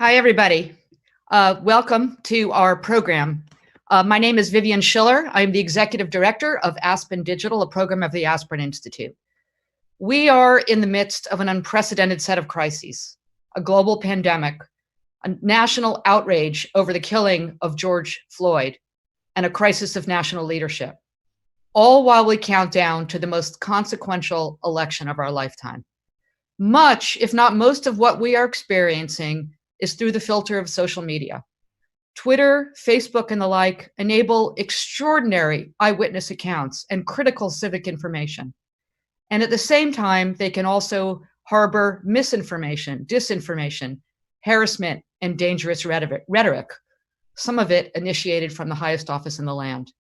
Hi, everybody. Welcome to our program. My name is Vivian Schiller. I'm the Executive Director of Aspen Digital, a program of the Aspen Institute. We are in the midst of an unprecedented set of crises, a global pandemic, a national outrage over the killing of George Floyd, and a crisis of national leadership, all while we count down to the most consequential election of our lifetime. Much, if not most, of what we are experiencing is through the filter of social media. Twitter, Facebook, and the like enable extraordinary eyewitness accounts and critical civic information. And at the same time, they can also harbor misinformation, disinformation, harassment, and dangerous rhetoric, some of it initiated from the highest office in the land.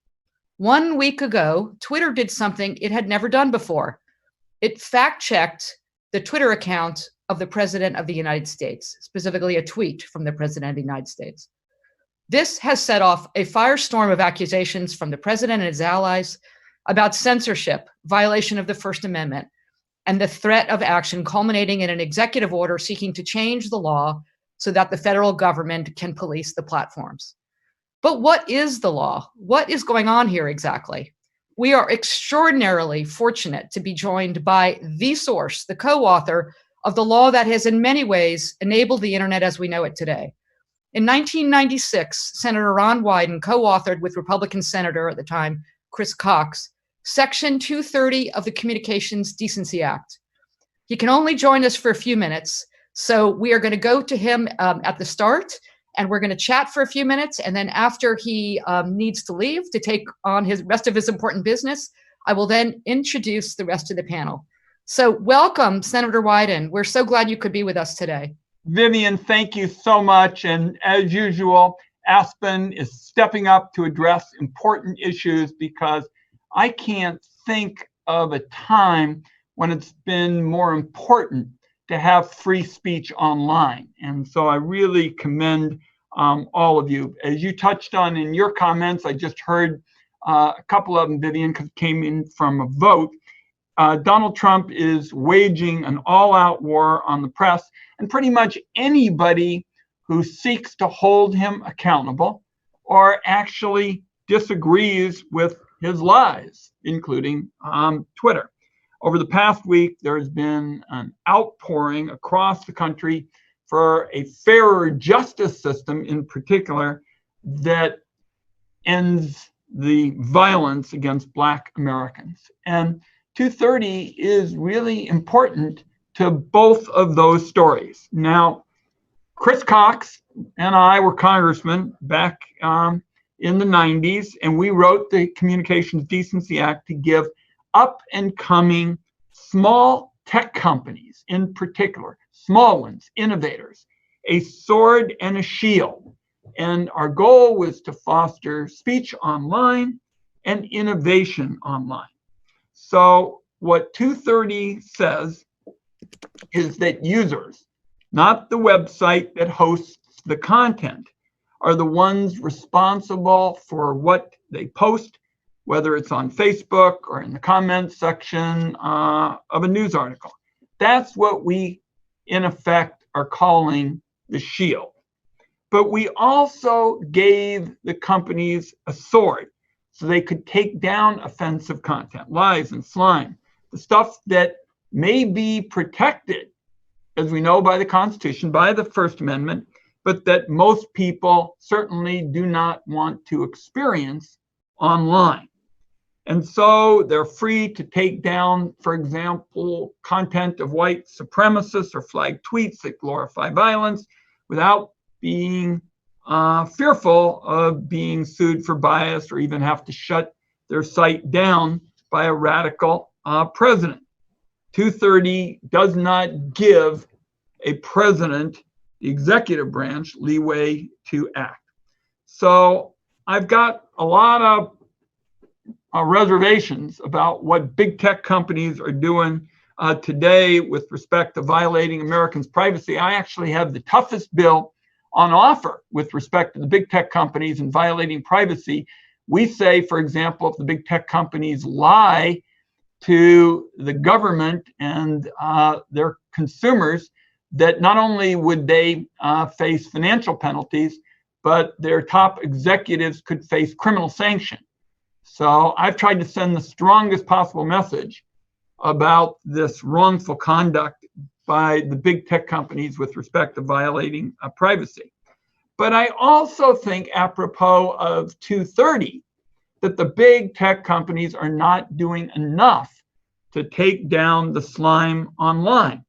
1 week ago, Twitter did something it had never done before. It fact-checked the Twitter account of the President of the United States, specifically a tweet from the President of the United States. This has set off a firestorm of accusations from the President and his allies about censorship, violation of the First Amendment, and the threat of action culminating in an executive order seeking to change the law so that the federal government can police the platforms. But what is the law? What is going on here exactly? We are extraordinarily fortunate to be joined by the source, the co-author of the law that has in many ways enabled the internet as we know it today. In 1996, Senator Ron Wyden co-authored with Republican Senator at the time, Chris Cox, Section 230 of the Communications Decency Act. He can only join us for a few minutes, so we are going to go to him at the start, and we're going to chat for a few minutes, and then after he needs to leave to take on his rest of his important business, I will then introduce the rest of the panel. So welcome, Senator Wyden. We're so glad you could be with us today. Vivian, thank you so much. And as usual, Aspen is stepping up to address important issues because I can't think of a time when it's been more important to have free speech online. And so I really commend all of you. As you touched on in your comments, I just heard a couple of them, Vivian, because it came in from a vote. Donald Trump is waging an all-out war on the press and pretty much anybody who seeks to hold him accountable or actually disagrees with his lies, including Twitter. Over the past week, there's been an outpouring across the country for a fairer justice system in particular that ends the violence against Black Americans. And 230 is really important to both of those stories. Now, Chris Cox and I were congressmen back in the 90s, and we wrote the Communications Decency Act to give up-and-coming small tech companies, in particular, small ones, innovators, a sword and a shield. And our goal was to foster speech online and innovation online. So what 230 says is that users, not the website that hosts the content, are the ones responsible for what they post, whether it's on Facebook or in the comments section of a news article. That's what we, in effect, are calling the shield. But we also gave the companies a sword so they could take down offensive content, lies and slime, the stuff that may be protected, as we know, by the Constitution, by the First Amendment, but that most people certainly do not want to experience online. And so they're free to take down, for example, content of white supremacists or flag tweets that glorify violence without being fearful of being sued for bias or even have to shut their site down by a radical president. 230 does not give a president, the executive branch, leeway to act. So I've got a lot of reservations about what big tech companies are doing today with respect to violating Americans' privacy. I actually have the toughest bill on offer with respect to the big tech companies and violating privacy. We say, for example, if the big tech companies lie to the government and their consumers, that not only would they face financial penalties, but their top executives could face criminal sanction. So I've tried to send the strongest possible message about this wrongful conduct by the big tech companies with respect to violating privacy. But I also think, apropos of 230, that the big tech companies are not doing enough to take down the slime online.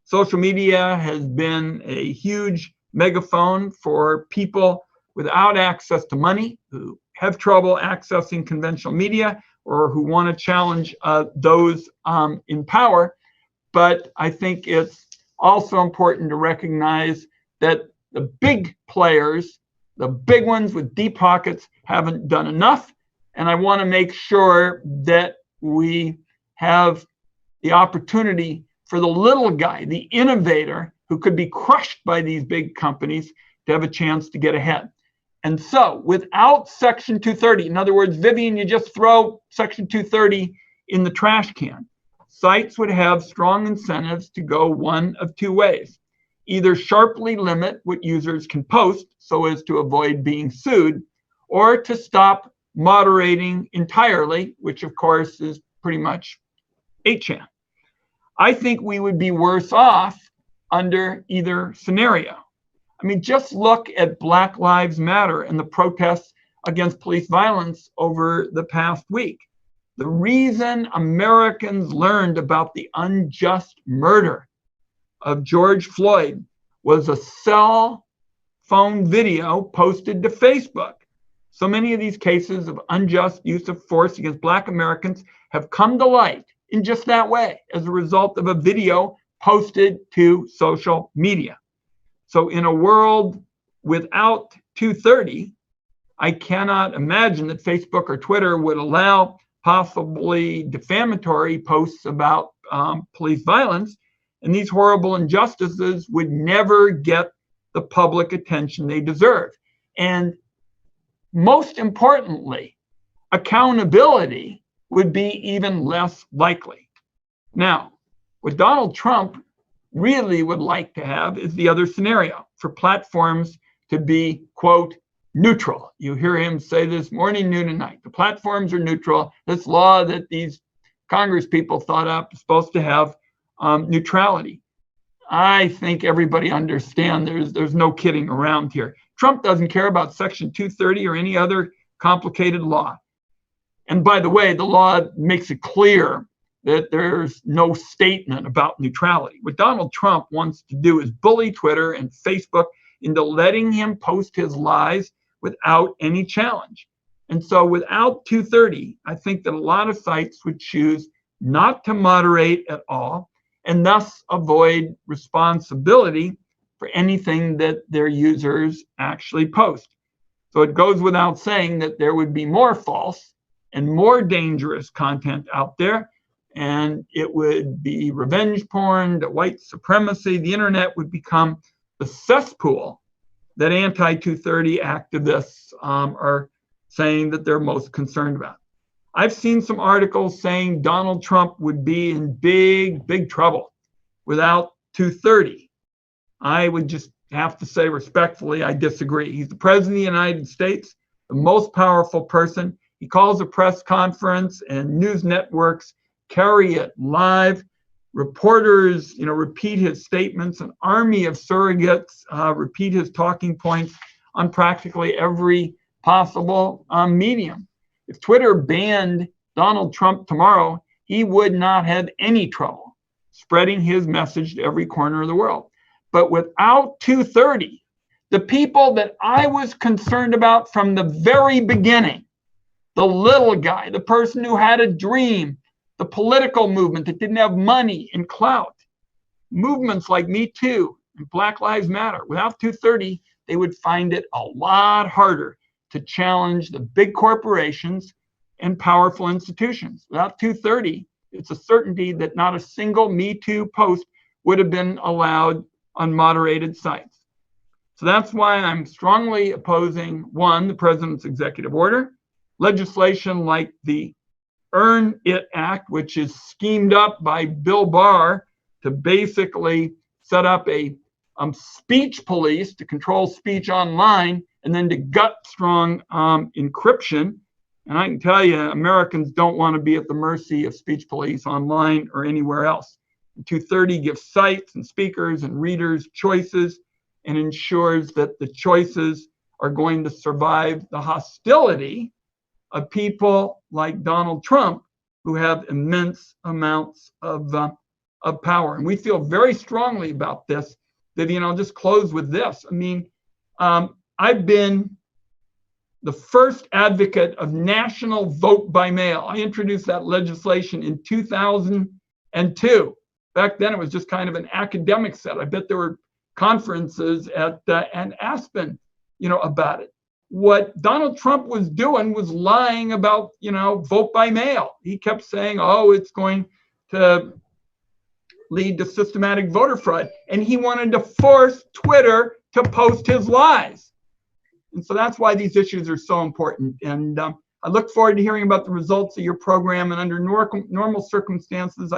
Social media has been a huge megaphone for people without access to money, who have trouble accessing conventional media, or who want to challenge those in power. But I think it's also important to recognize that the big players, the big ones with deep pockets, haven't done enough. And I want to make sure that we have the opportunity for the little guy, the innovator, who could be crushed by these big companies, to have a chance to get ahead. And so without Section 230, in other words, Vivian, you just throw Section 230 in the trash can, sites would have strong incentives to go one of two ways. Either sharply limit what users can post so as to avoid being sued, or to stop moderating entirely, which of course is pretty much 8chan. I think we would be worse off under either scenario. I mean, just look at Black Lives Matter and the protests against police violence over the past week. The reason Americans learned about the unjust murder of George Floyd was a cell phone video posted to Facebook. So many of these cases of unjust use of force against Black Americans have come to light in just that way, as a result of a video posted to social media. So in a world without 230, I cannot imagine that Facebook or Twitter would allow possibly defamatory posts about police violence, and these horrible injustices would never get the public attention they deserve. And most importantly, accountability would be even less likely. Now, what Donald Trump really would like to have is the other scenario, for platforms to be, quote, neutral. You hear him say this morning, noon, and night. The platforms are neutral. This law that these Congress people thought up is supposed to have neutrality. I think everybody understands there's no kidding around here. Trump doesn't care about Section 230 or any other complicated law. And by the way, the law makes it clear that there's no statement about neutrality. What Donald Trump wants to do is bully Twitter and Facebook into letting him post his lies without any challenge. And so without 230, I think that a lot of sites would choose not to moderate at all, and thus avoid responsibility for anything that their users actually post. So it goes without saying that there would be more false and more dangerous content out there, and it would be revenge porn, the white supremacy. The internet would become the cesspool that anti-230 activists are saying that they're most concerned about. I've seen some articles saying Donald Trump would be in big, big trouble without 230. I would just have to say respectfully, I disagree. He's the president of the United States, the most powerful person. He calls a press conference and news networks carry it live. Reporters, repeat his statements. An army of surrogates repeat his talking points on practically every possible medium. If Twitter banned Donald Trump tomorrow, he would not have any trouble spreading his message to every corner of the world. But without 230, the people that I was concerned about from the very beginning, the little guy, the person who had a dream, the political movement that didn't have money and clout, movements like Me Too and Black Lives Matter, without 230, they would find it a lot harder to challenge the big corporations and powerful institutions. Without 230, it's a certainty that not a single Me Too post would have been allowed on moderated sites. So that's why I'm strongly opposing, one, the president's executive order, legislation like the Earn It Act, which is schemed up by Bill Barr to basically set up a speech police to control speech online, and then to gut strong encryption. And I can tell you, Americans don't want to be at the mercy of speech police online or anywhere else. 230 gives sites and speakers and readers choices and ensures that the choices are going to survive the hostility of people like Donald Trump, who have immense amounts of power. And we feel very strongly about this. Vivian, I'll just close with this. I mean, I've been the first advocate of national vote by mail. I introduced that legislation in 2002. Back then, it was just kind of an academic set. I bet there were conferences at Aspen, about it. What Donald Trump was doing was lying about, vote by mail. He kept saying, oh, it's going to lead to systematic voter fraud. And he wanted to force Twitter to post his lies. And so that's why these issues are so important. And I look forward to hearing about the results of your program. And under normal circumstances,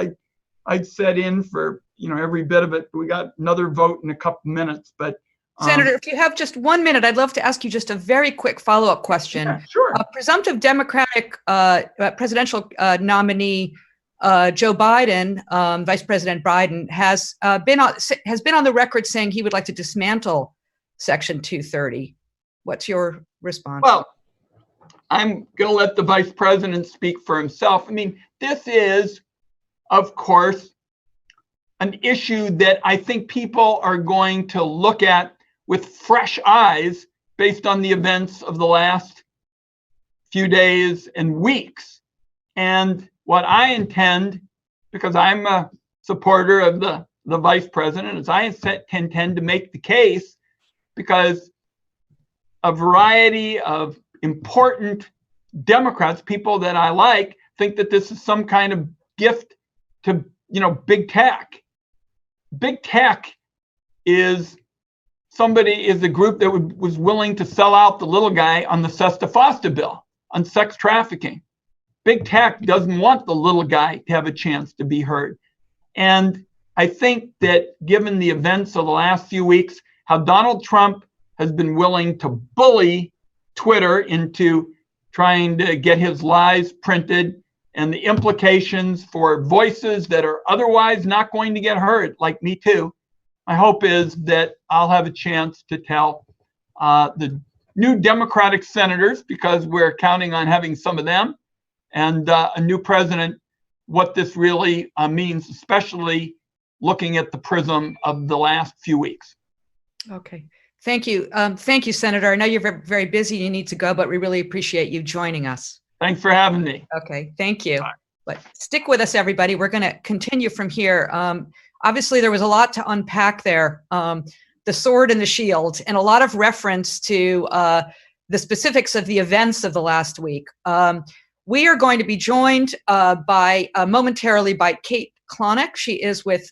I'd set in for, every bit of it. We got another vote in a couple minutes. But Senator, if you have just 1 minute, I'd love to ask you just a very quick follow-up question. Yeah, sure. Presumptive Democratic presidential nominee Joe Biden, Vice President Biden, has been on the record saying he would like to dismantle Section 230. What's your response? Well, I'm going to let the Vice President speak for himself. I mean, this is, of course, an issue that I think people are going to look at with fresh eyes based on the events of the last few days and weeks. And what I intend, because I'm a supporter of the Vice President, is I intend to make the case, because a variety of important Democrats, people that I like, think that this is some kind of gift to, big tech. Big tech is a group that was willing to sell out the little guy on the SESTA-FOSTA bill on sex trafficking. Big tech doesn't want the little guy to have a chance to be heard. And I think that given the events of the last few weeks, how Donald Trump has been willing to bully Twitter into trying to get his lies printed, and the implications for voices that are otherwise not going to get heard, like Me Too, my hope is that I'll have a chance to tell the new Democratic senators, because we're counting on having some of them, and a new president, what this really means, especially looking at the prism of the last few weeks. Okay. Thank you. Thank you, Senator. I know you're very busy. You need to go, but we really appreciate you joining us. Thanks for having me. Okay. Thank you. Bye. But stick with us, everybody. We're going to continue from here. Obviously, there was a lot to unpack there. The sword and the shield, and a lot of reference to the specifics of the events of the last week. We are going to be joined momentarily by Kate Klonick. She is with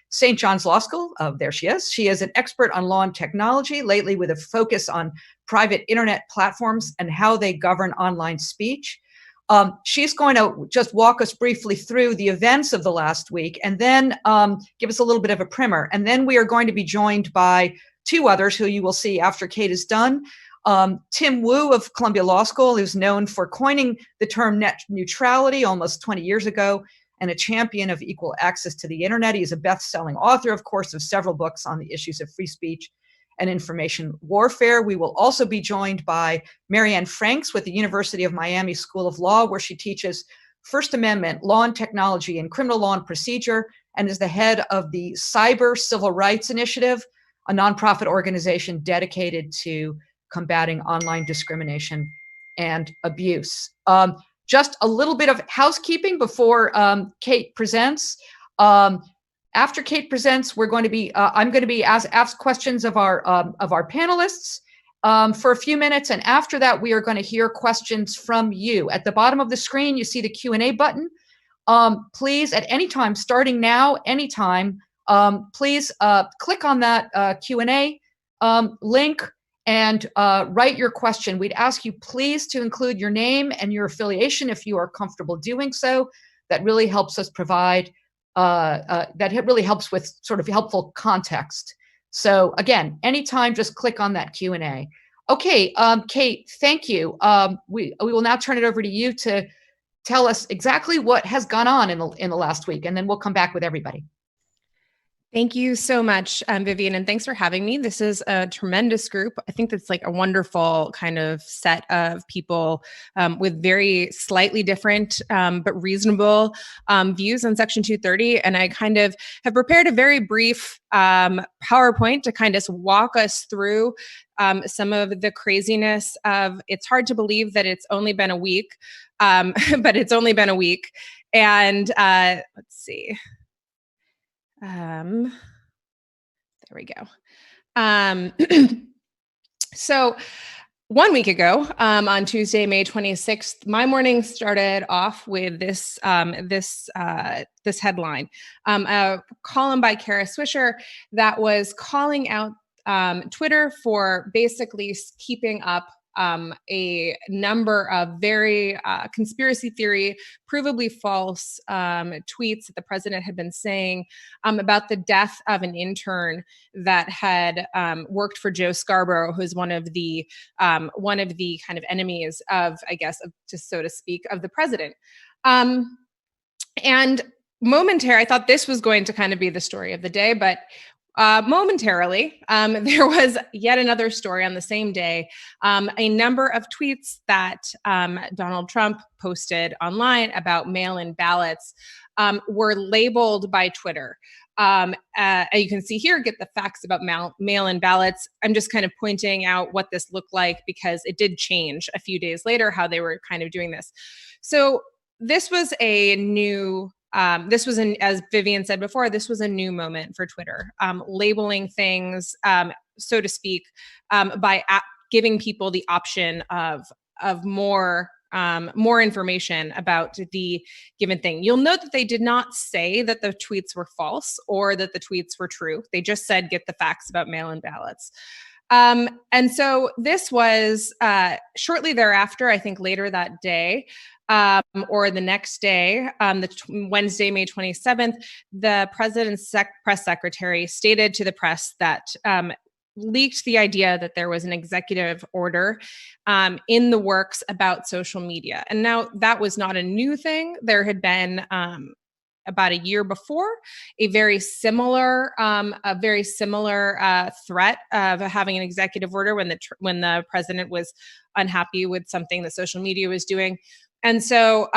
St. John's Law School. There she is. She is an expert on law and technology, lately with a focus on private internet platforms and how they govern online speech. She's going to just walk us briefly through the events of the last week, and then give us a little bit of a primer. And then we are going to be joined by two others who you will see after Kate is done. Tim Wu of Columbia Law School, who's known for coining the term net neutrality almost 20 years ago, and a champion of equal access to the internet. He's a best-selling author, of course, of several books on the issues of free speech and information warfare. We will also be joined by Marianne Franks with the University of Miami School of Law, where she teaches First Amendment, law and technology, and criminal law and procedure, and is the head of the Cyber Civil Rights Initiative, a nonprofit organization dedicated to combating online discrimination and abuse. Just a little bit of housekeeping before Kate presents. After Kate presents, we're going to be I'm going to be asked questions of our panelists for a few minutes, and after that, we are going to hear questions from you. At the bottom of the screen, you see the Q&A button. Please, at any time, starting now, anytime, please click on that Q&A link and write your question. We'd ask you please to include your name and your affiliation if you are comfortable doing so. That really helps us provide that really helps with sort of helpful context. So again, anytime, just click on that Q&A. Okay, Kate, thank you. We will now turn it over to you to tell us exactly what has gone on in the last week, and then we'll come back with everybody. Thank you so much, Vivian, and thanks for having me. This is a tremendous group. I think that's like a wonderful kind of set of people with very slightly different but reasonable views on Section 230. And I kind of have prepared a very brief PowerPoint to kind of walk us through some of the craziness of, it's hard to believe that it's only been a week, but it's only been a week. And let's see. There we go. So 1 week ago, on Tuesday, May 26th, my morning started off with this headline, a column by Kara Swisher that was calling out Twitter for basically keeping up a number of very conspiracy theory, provably false tweets that the president had been saying about the death of an intern that had worked for Joe Scarborough, who's one of the kind of enemies of, I guess, just so to speak, of the president. And momentarily, I thought this was going to kind of be the story of the day, but momentarily, there was yet another story on the same day. A number of tweets that Donald Trump posted online about mail-in ballots were labeled by Twitter. You can see here, get the facts about mail-in ballots. I'm just kind of pointing out what this looked like because it did change a few days later how they were kind of doing this. So this was a new as Vivian said before, this was a new moment for Twitter, labeling things, so to speak, by giving people the option of more information about the given thing. You'll note that they did not say that the tweets were false or that the tweets were true. They just said, get the facts about mail-in ballots. And so this was shortly thereafter, I think later that day, or the next day, Wednesday, May 27th, the president's press secretary stated to the press that leaked the idea that there was an executive order in the works about social media. And now that was not a new thing. There had been about a year before, a very similar threat of having an executive order when the president was unhappy with something that social media was doing. And so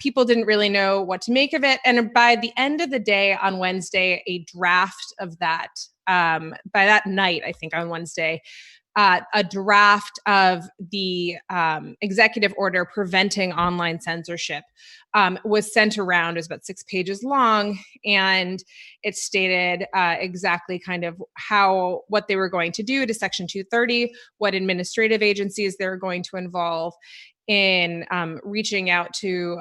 people didn't really know what to make of it. And by the end of the day on Wednesday, a draft of that, by that night, I think on Wednesday, a draft of the executive order preventing online censorship was sent around. It was about 6 pages long, and it stated exactly kind of what they were going to do to Section 230, what administrative agencies they were going to involve in reaching out to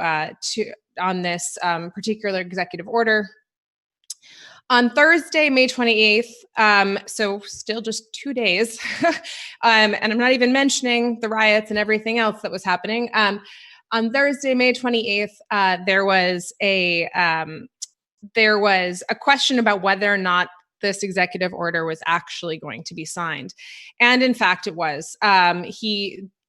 on this particular executive order. On Thursday, May 28th, so still just 2 days, and I'm not even mentioning the riots and everything else that was happening. On Thursday, May 28th, there was a question about whether or not this executive order was actually going to be signed, and in fact, it was.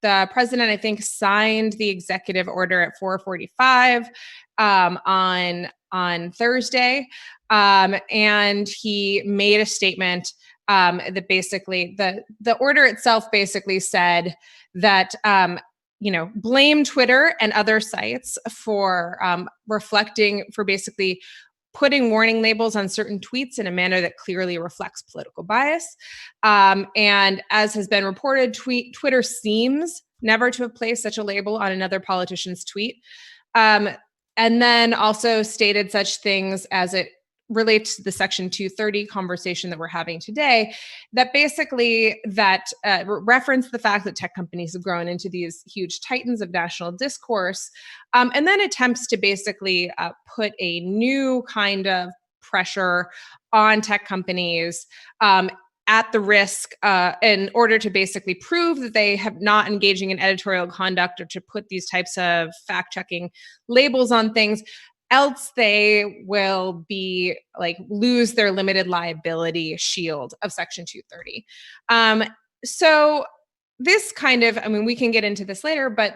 The president, I think, signed the executive order at 4:45 on Thursday. And he made a statement that basically the order itself basically said that, blame Twitter and other sites for basically putting warning labels on certain tweets in a manner that clearly reflects political bias. And as has been reported, Twitter seems never to have placed such a label on another politician's tweet. And then also stated such things as it relates to the Section 230 conversation that we're having today, that basically reference the fact that tech companies have grown into these huge titans of national discourse, and then attempts to basically put a new kind of pressure on tech companies at the risk in order to basically prove that they have not engaging in editorial conduct or to put these types of fact-checking labels on things, else they will be like lose their limited liability shield of Section 230. So this kind of, I mean, we can get into this later, but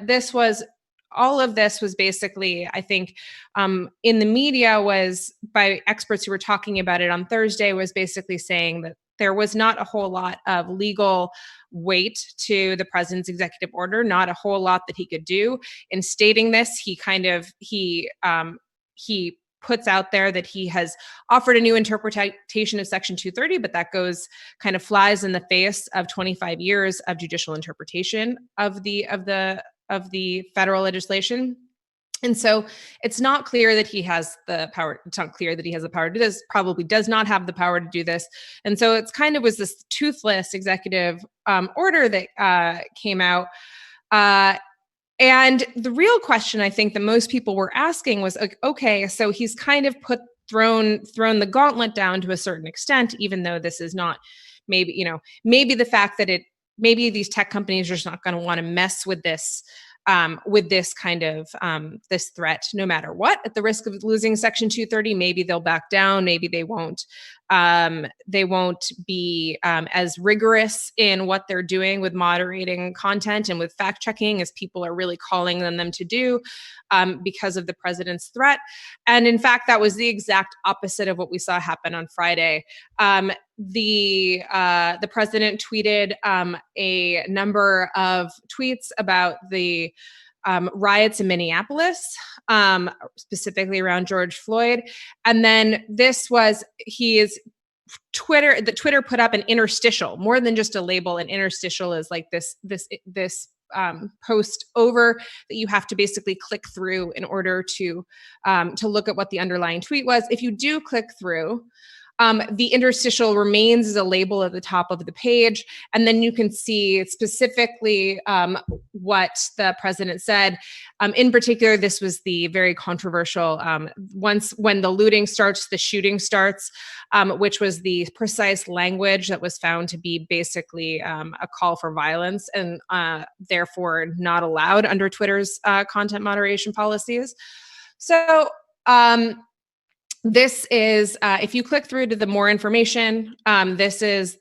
all of this was basically, I think, in the media was by experts who were talking about it on Thursday, was basically saying that there was not a whole lot of legal weight to the president's executive order, not a whole lot that he could do. In stating this, he puts out there that he has offered a new interpretation of Section 230, but that kind of flies in the face of 25 years of judicial interpretation of the federal legislation. And so it's not clear that he has the power. It's not clear that he has the power to do this, probably does not have the power to do this. And so it's kind of was this toothless executive order that came out. And the real question I think that most people were asking was, okay, so he's kind of thrown the gauntlet down to a certain extent, even though this is not maybe the fact that maybe these tech companies are just not going to want to mess with this kind of this threat, no matter what, at the risk of losing Section 230. Maybe they'll back down. Maybe they won't. They won't be as rigorous in what they're doing with moderating content and with fact checking as people are really calling on them to do because of the president's threat. And in fact, that was the exact opposite of what we saw happen on Friday. The president tweeted a number of tweets about the riots in Minneapolis, specifically around George Floyd. And then Twitter put up an interstitial, more than just a label. An interstitial is like this post over that you have to basically click through in order to look at what the underlying tweet was. If you do click through, the interstitial remains as a label at the top of the page. And then you can see specifically what the president said. In particular, this was the very controversial, when the looting starts, the shooting starts, which was the precise language that was found to be basically a call for violence and therefore not allowed under Twitter's content moderation policies. So, this is, if you click through to the more information, this is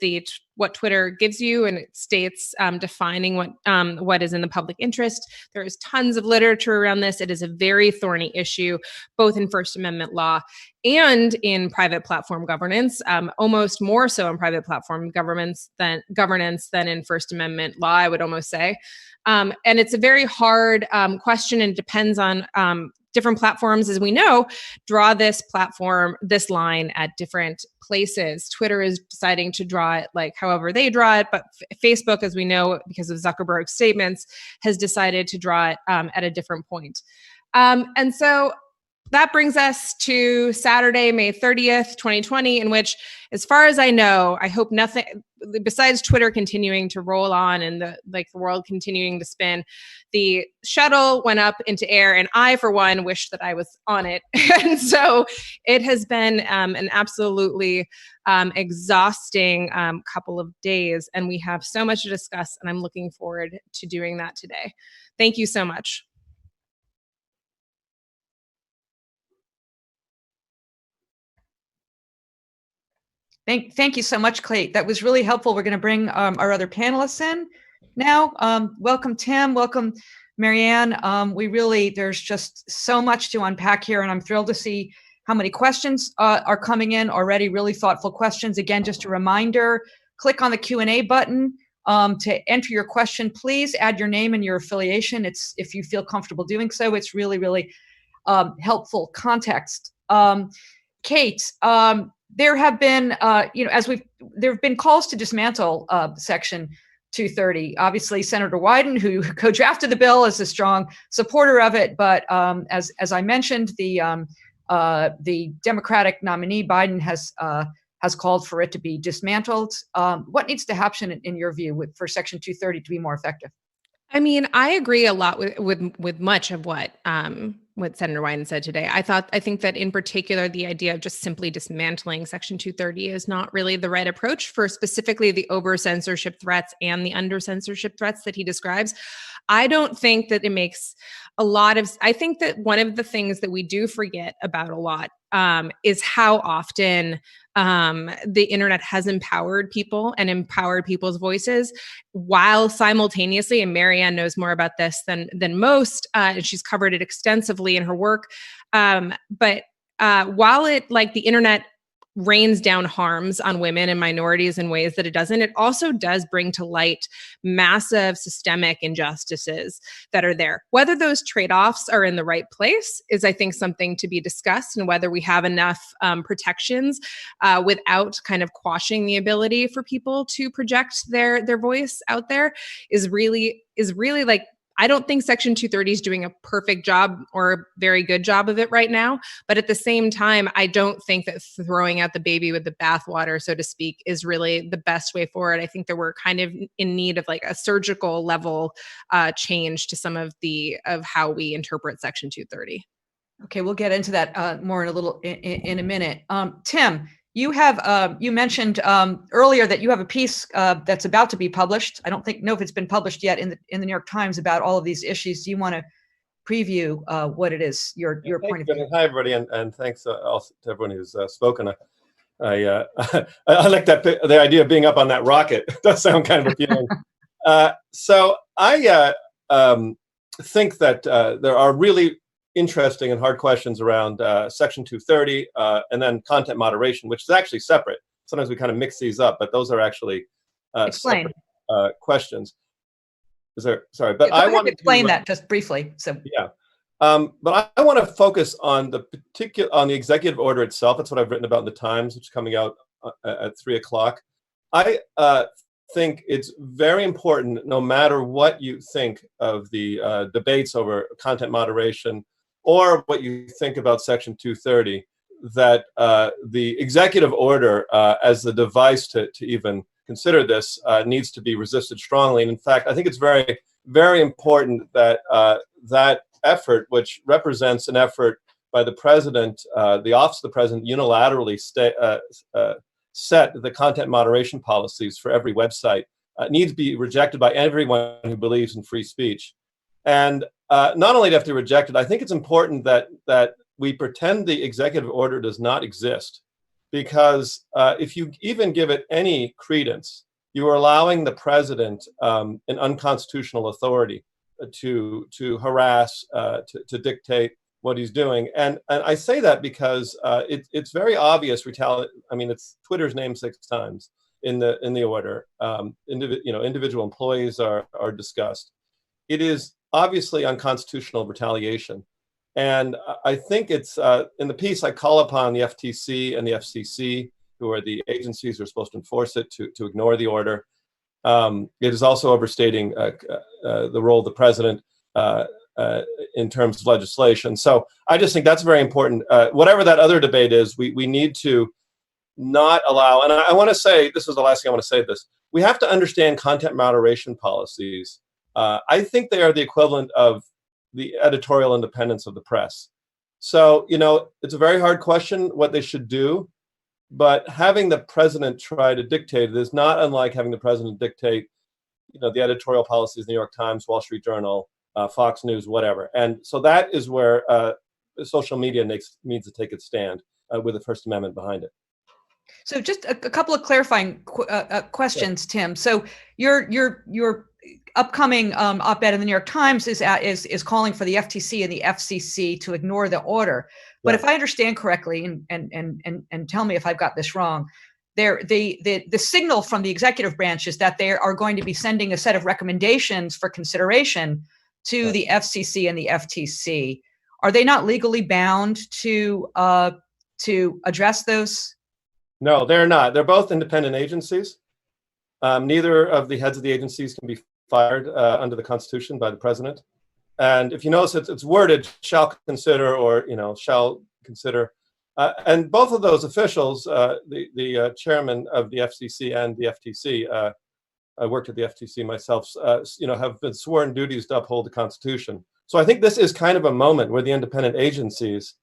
what Twitter gives you, and it states defining what is in the public interest. There is tons of literature around this. It is a very thorny issue, both in First Amendment law and in private platform governance, almost more so in private platform governance than in First Amendment law, I would almost say. And it's a very hard question, and depends on different platforms, as we know, draw this line at different places. Twitter is deciding to draw it like however they draw it, but Facebook, as we know, because of Zuckerberg's statements, has decided to draw it at a different point. And so that brings us to Saturday, May 30th, 2020, in which, as far as I know, I hope nothing besides Twitter continuing to roll on and the world continuing to spin. The shuttle went up into air, and I, for one, wish that I was on it. And so it has been an absolutely exhausting couple of days, and we have so much to discuss, and I'm looking forward to doing that today. Thank you so much. Thank you so much, Clay. That was really helpful. We're going to bring our other panelists in now. Welcome, Tim. Welcome, Marianne. There's just so much to unpack here, and I'm thrilled to see how many questions are coming in already, really thoughtful questions. Again, just a reminder, click on the Q&A button to enter your question. Please add your name and your affiliation. If you feel comfortable doing so, it's really, really helpful context. Kate, there have been, there have been calls to dismantle Section 230. Obviously, Senator Wyden, who co-drafted the bill, is a strong supporter of it. But as I mentioned, the Democratic nominee Biden has called for it to be dismantled. What needs to happen, in your view, for Section 230 to be more effective? I mean, I agree a lot with much of what what Senator Wyden said today. I think that in particular, the idea of just simply dismantling Section 230 is not really the right approach for specifically the over censorship threats and the under censorship threats that he describes. I don't think that it makes a lot of, I think that one of the things that we do forget about a lot is how often the internet has empowered people and empowered people's voices, while simultaneously, and Marianne knows more about this than most, and she's covered it extensively in her work. But while it, like the internet, rains down harms on women and minorities in ways that it doesn't, it also does bring to light massive systemic injustices that are there. Whether those trade-offs are in the right place is, I think, something to be discussed, and whether we have enough protections without kind of quashing the ability for people to project their voice out there is really like, I don't think Section 230 is doing a perfect job or a very good job of it right now. But at the same time, I don't think that throwing out the baby with the bathwater, so to speak, is really the best way forward. I think that we're kind of in need of like a surgical level change to some of how we interpret Section 230. Okay, we'll get into that more in a little in a minute. Tim, you have you mentioned earlier that you have a piece that's about to be published. I don't know if it's been published yet in the New York Times about all of these issues. Do you want to preview what it is, your point of view? Hi, everybody, and thanks also to everyone who's spoken. I like the idea of being up on that rocket. It does sound kind of appealing. So I think that there are really interesting and hard questions around Section 230 and then content moderation, which is actually separate. Sometimes we kind of mix these up, but those are actually Explain. separate questions. Sorry, but I want to explain that just briefly. So yeah, but I want to focus on the executive order itself. That's what I've written about in the Times, which is coming out at 3 o'clock. I think it's very important, no matter what you think of the debates over content moderation or what you think about Section 230, that the executive order as the device to even consider this needs to be resisted strongly. And in fact, I think it's very, very important that that effort, which represents an effort by the president, the office of the president, unilaterally set the content moderation policies for every website, needs to be rejected by everyone who believes in free speech. And not only do you have to reject it, I think it's important that we pretend the executive order does not exist, because if you even give it any credence, you are allowing the president an unconstitutional authority to harass, to dictate what he's doing. And I say that because it's very obvious I mean, it's Twitter's named 6 times in the order. Individual employees are discussed. It is obviously unconstitutional retaliation. And I think it's in the piece I call upon the FTC and the FCC, who are the agencies who are supposed to enforce it, to ignore the order. It is also overstating the role of the president in terms of legislation. So I just think that's very important. Whatever that other debate is, we need to not allow, and I want to say, this is the last thing I want to say this, we have to understand content moderation policies. I think they are the equivalent of the editorial independence of the press. So, it's a very hard question what they should do, but having the president try to dictate it is not unlike having the president dictate, the editorial policies of the New York Times, Wall Street Journal, Fox News, whatever. And so that is where social media needs to take its stand with the First Amendment behind it. So just a couple of clarifying questions, yeah. Tim. So your upcoming op-ed in the New York Times is calling for the FTC and the FCC to ignore the order. But yeah, if I understand correctly, and tell me if I've got this wrong, the signal from the executive branch is that they are going to be sending a set of recommendations for consideration to the FCC and the FTC. Are they not legally bound to address those? No, they're not. They're both independent agencies. Neither of the heads of the agencies can be fired under the Constitution by the president. And if you notice, it's worded shall consider or shall consider. And both of those officials, the chairman of the FCC and the FTC, I worked at the FTC myself, have been sworn duties to uphold the Constitution. So I think this is kind of a moment where the independent agencies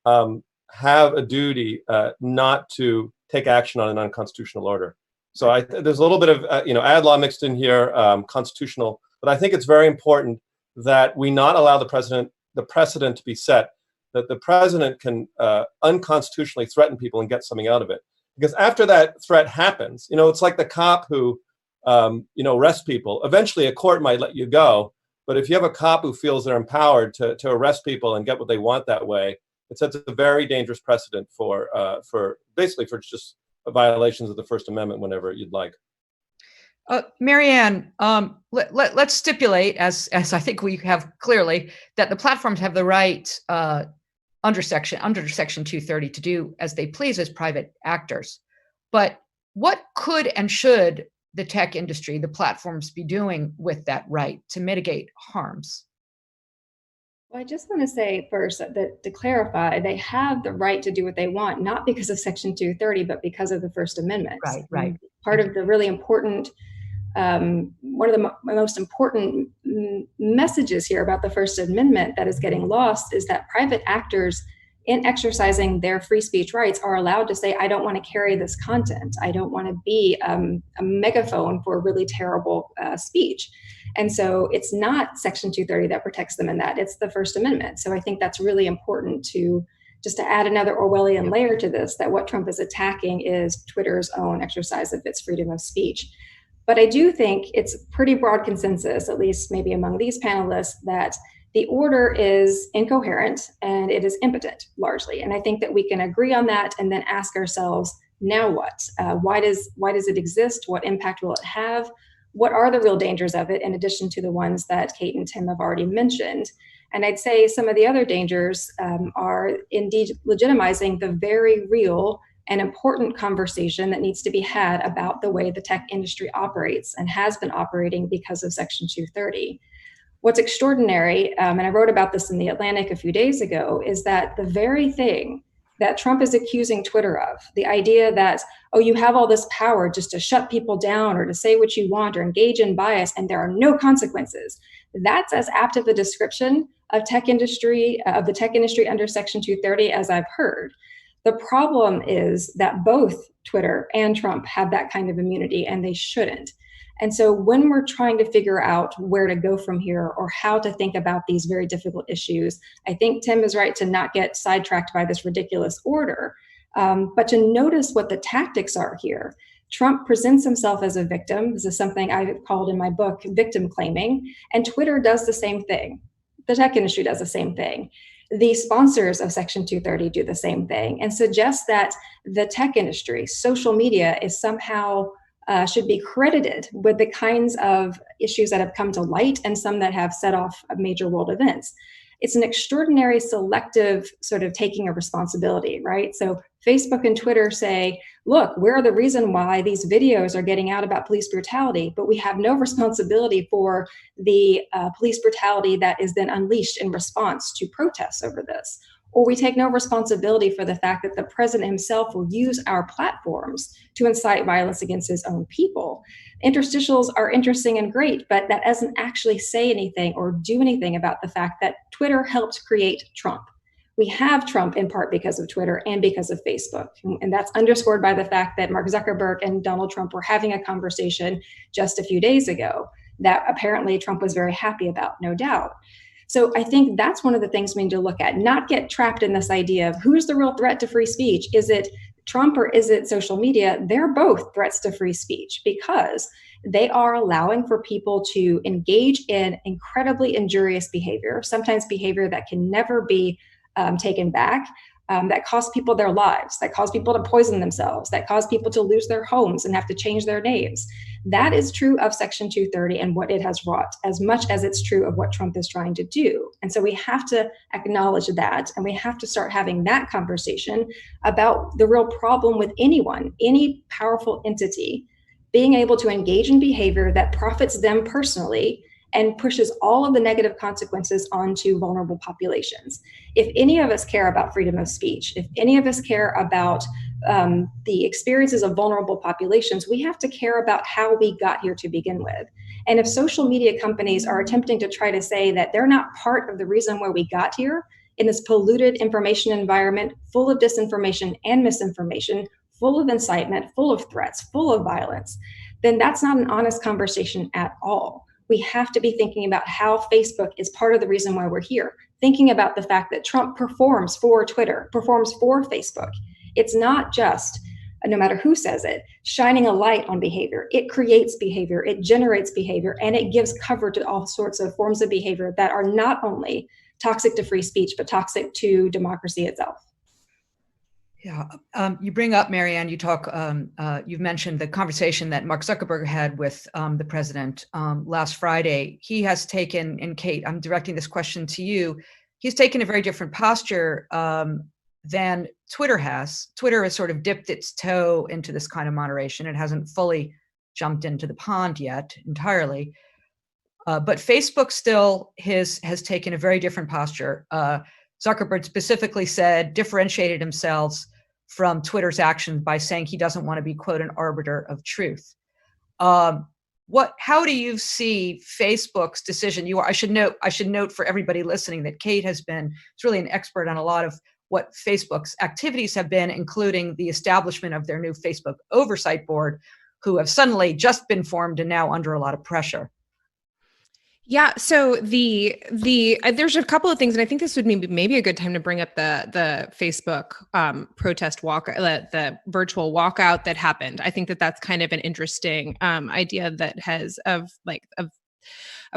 have a duty not to take action on an unconstitutional order. So there's a little bit of ad law mixed in here, constitutional, but I think it's very important that we not allow the precedent to be set that the president can unconstitutionally threaten people and get something out of it. Because after that threat happens, it's like the cop who arrests people. Eventually, a court might let you go, but if you have a cop who feels they're empowered to arrest people and get what they want that way, it sets a very dangerous precedent for just violations of the First Amendment whenever you'd like. Marianne, let's stipulate, as I think we have clearly, that the platforms have the right under Section 230 to do as they please as private actors. But what could and should the tech industry, the platforms, be doing with that right to mitigate harms? Well, I just want to say first that to clarify, they have the right to do what they want, not because of Section 230, but because of the First Amendment. Right. Part of the really important, one of the most important messages here about the First Amendment that is getting lost is that private actors, in exercising their free speech rights, are allowed to say, I don't want to carry this content. I don't want to be a megaphone for really terrible speech. And so it's not Section 230 that protects them in that, it's the First Amendment. So I think that's really important to add another Orwellian layer to this, that what Trump is attacking is Twitter's own exercise of its freedom of speech. But I do think it's pretty broad consensus, at least maybe among these panelists, that the order is incoherent and it is impotent largely. And I think that we can agree on that and then ask ourselves, now what? Why does it exist? What impact will it have? What are the real dangers of it, in addition to the ones that Kate and Tim have already mentioned? And I'd say some of the other dangers are indeed legitimizing the very real and important conversation that needs to be had about the way the tech industry operates and has been operating because of Section 230. What's extraordinary, and I wrote about this in The Atlantic a few days ago, is that the very thing that Trump is accusing Twitter of, the idea that, oh, you have all this power just to shut people down or to say what you want or engage in bias and there are no consequences, that's as apt of a description of the tech industry under Section 230 as I've heard. The problem is that both Twitter and Trump have that kind of immunity, and they shouldn't. And so when we're trying to figure out where to go from here or how to think about these very difficult issues, I think Tim is right to not get sidetracked by this ridiculous order, but to notice what the tactics are here. Trump presents himself as a victim. This is something I called in my book victim claiming, and Twitter does the same thing. The tech industry does the same thing. The sponsors of Section 230 do the same thing and suggest that the tech industry, social media, is somehow should be credited with the kinds of issues that have come to light and some that have set off major world events. It's an extraordinary selective sort of taking of responsibility, right? So Facebook and Twitter say, look, we're the reason why these videos are getting out about police brutality, but we have no responsibility for the police brutality that is then unleashed in response to protests over this. Or we take no responsibility for the fact that the president himself will use our platforms to incite violence against his own people. Interstitials are interesting and great, but that doesn't actually say anything or do anything about the fact that Twitter helped create Trump. We have Trump in part because of Twitter and because of Facebook. And that's underscored by the fact that Mark Zuckerberg and Donald Trump were having a conversation just a few days ago that apparently Trump was very happy about, no doubt. So I think that's one of the things we need to look at, not get trapped in this idea of who's the real threat to free speech. Is it Trump or is it social media? They're both threats to free speech because they are allowing for people to engage in incredibly injurious behavior, sometimes behavior that can never be taken back, that cost people their lives, that cause people to poison themselves, that cause people to lose their homes and have to change their names. That is true of Section 230 and what it has wrought, as much as it's true of what Trump is trying to do. And so we have to acknowledge that, and we have to start having that conversation about the real problem with anyone, any powerful entity, being able to engage in behavior that profits them personally and pushes all of the negative consequences onto vulnerable populations. If any of us care about freedom of speech, if any of us care about the experiences of vulnerable populations, we have to care about how we got here to begin with. And if social media companies are attempting to try to say that they're not part of the reason where we got here in this polluted information environment, full of disinformation and misinformation, full of incitement, full of threats, full of violence, then that's not an honest conversation at all. We have to be thinking about how Facebook is part of the reason why we're here, thinking about the fact that Trump performs for Twitter, performs for Facebook. It's not just, no matter who says it, shining a light on behavior. It creates behavior, it generates behavior, and it gives cover to all sorts of forms of behavior that are not only toxic to free speech, but toxic to democracy itself. Yeah, you bring up, Marianne, you've mentioned the conversation that Mark Zuckerberg had with the president last Friday. He has taken, and Kate, I'm directing this question to you, he's taken a very different posture than Twitter has. Twitter has sort of dipped its toe into this kind of moderation. It hasn't fully jumped into the pond yet entirely. But Facebook still has taken a very different posture. Zuckerberg specifically differentiated himself from Twitter's actions by saying he doesn't want to be, quote, an arbiter of truth. How do you see Facebook's decision? I should note for everybody listening that Kate is really an expert on a lot of what Facebook's activities have been, including the establishment of their new Facebook Oversight Board, who have suddenly just been formed and now under a lot of pressure. Yeah. So there's a couple of things, and I think this would be maybe a good time to bring up the Facebook protest the virtual walkout that happened. I think that's kind of an interesting idea that has of